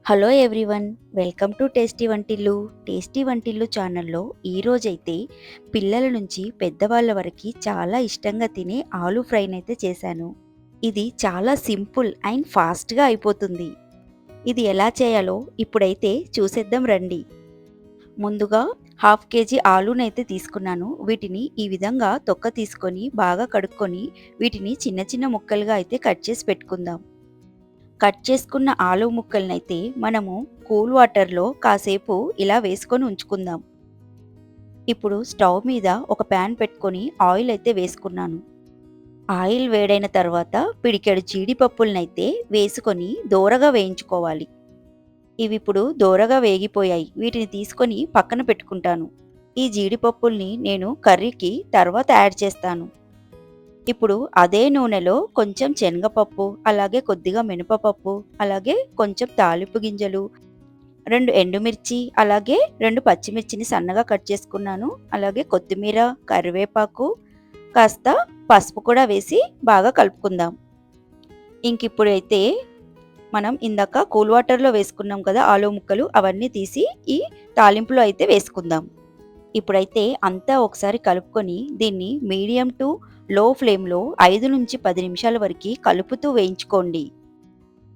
Hello everyone, welcome to tasty వంటిల్లు. Tasty వంటిల్లు ఛానల్లో ఈరోజైతే పిల్లల నుంచి పెద్దవాళ్ళ వరకు చాలా ఇష్టంగా తినే ఆలూ ఫ్రైనైతే చేశాను. ఇది చాలా సింపుల్ అండ్ ఫాస్ట్గా అయిపోతుంది. ఇది ఎలా చేయాలో ఇప్పుడైతే చూసేద్దాం రండి. ముందుగా హాఫ్ కేజీ ఆలూనైతే తీసుకున్నాను. వీటిని ఈ విధంగా తొక్క తీసుకొని బాగా కడుక్కొని వీటిని చిన్న చిన్న ముక్కలుగా అయితే కట్ చేసి పెట్టుకుందాం. కట్ చేసుకున్న ఆలు ముక్కలనైతే మనము కూల్ వాటర్లో కాసేపు ఇలా వేసుకొని ఉంచుకుందాం. ఇప్పుడు స్టవ్ మీద ఒక ప్యాన్ పెట్టుకొని ఆయిల్ అయితే వేసుకున్నాను. ఆయిల్ వేడైన తర్వాత పిడికెడు జీడిపప్పులనైతే వేసుకొని దోరగా వేయించుకోవాలి. ఇవి ఇప్పుడు దోరగా వేగిపోయాయి. వీటిని తీసుకొని పక్కన పెట్టుకుంటాను. ఈ జీడిపప్పుల్ని నేను కర్రీకి తర్వాత యాడ్ చేస్తాను. ఇప్పుడు అదే నూనెలో కొంచెం శనగపప్పు, అలాగే కొద్దిగా మినపపప్పు, అలాగే కొంచెం తాలింపు గింజలు, 2 ఎండుమిర్చి, అలాగే 2 పచ్చిమిర్చిని సన్నగా కట్ చేసుకున్నాను. అలాగే కొత్తిమీర, కరివేపాకు, కాస్త పసుపు కూడా వేసి బాగా కలుపుకుందాం. ఇంకిప్పుడైతే మనం ఇందాక కూల్ వాటర్లో వేసుకున్నాం కదా ఆలు ముక్కలు, అవన్నీ తీసి ఈ తాలింపులో అయితే వేసుకుందాం. ఇప్పుడైతే అంతా ఒకసారి కలుపుకొని దీన్ని మీడియం టు లో ఫ్లేమ్లో 5 నుంచి 10 నిమిషాల వరకు కలుపుతూ వేయించుకోండి.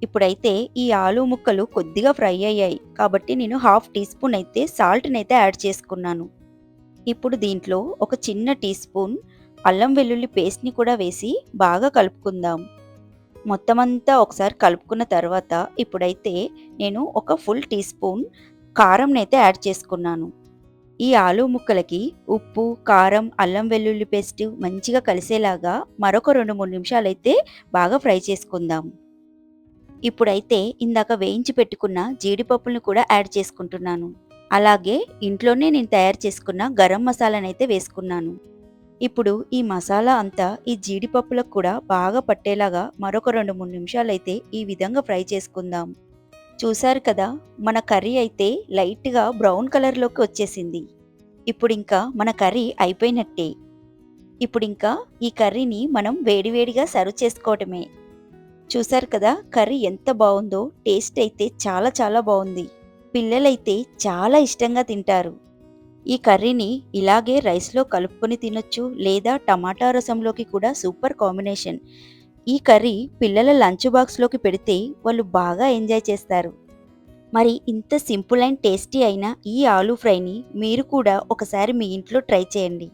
ఇప్పుడైతే ఈ ఆలు ముక్కలు కొద్దిగా ఫ్రై అయ్యాయి కాబట్టి నేను హాఫ్ టీ స్పూన్ అయితే సాల్ట్ని అయితే యాడ్ చేసుకున్నాను. ఇప్పుడు దీంట్లో ఒక చిన్న టీ స్పూన్ అల్లం వెల్లుల్లి పేస్ట్ని కూడా వేసి బాగా కలుపుకుందాం. మొత్తం అంతా ఒకసారి కలుపుకున్న తర్వాత ఇప్పుడైతే నేను ఒక ఫుల్ టీ స్పూన్ కారంనైతే యాడ్ చేసుకున్నాను. ఈ ఆలు ముక్కలకి ఉప్పు, కారం, అల్లం వెల్లుల్లి పేస్ట్ మంచిగా కలిసేలాగా మరొక 2-3 నిమిషాలైతే బాగా ఫ్రై చేసుకుందాం. ఇప్పుడైతే ఇందాక వేయించి పెట్టుకున్న జీడిపప్పులను కూడా యాడ్ చేసుకుంటున్నాను. అలాగే ఇంట్లోనే నేను తయారు చేసుకున్న గరం మసాలానైతే వేసుకున్నాను. ఇప్పుడు ఈ మసాలా అంతా ఈ జీడిపప్పులకు కూడా బాగా పట్టేలాగా మరొక 2-3 నిమిషాలైతే ఈ విధంగా ఫ్రై చేసుకుందాం. చూశారు కదా, మన కర్రీ అయితే లైట్గా బ్రౌన్ కలర్లోకి వచ్చేసింది. ఇప్పుడింకా మన కర్రీ అయిపోయినట్టే. ఇప్పుడింకా ఈ కర్రీని మనం వేడివేడిగా సర్వ్ చేసుకోవటమే. చూశారు కదా కర్రీ ఎంత బాగుందో. టేస్ట్ అయితే చాలా చాలా బాగుంది. పిల్లలైతే చాలా ఇష్టంగా తింటారు. ఈ కర్రీని ఇలాగే రైస్లో కలుపుకొని తినొచ్చు, లేదా టమాటా రసంలోకి కూడా సూపర్ కాంబినేషన్. ఈ కర్రీ పిల్లల లంచ్ బాక్స్లోకి పెడితే వాళ్ళు బాగా ఎంజాయ్ చేస్తారు. మరి ఇంత సింపుల్ అండ్ టేస్టీ అయిన ఈ ఆలూ ఫ్రైని మీరు కూడా ఒకసారి మీ ఇంట్లో ట్రై చేయండి.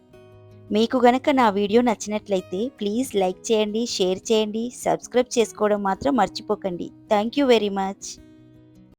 మీకు గనక నా వీడియో నచ్చినట్లయితే ప్లీజ్ లైక్ చేయండి, షేర్ చేయండి, సబ్స్క్రైబ్ చేసుకోవడం మాత్రం మర్చిపోకండి. Thank you very much.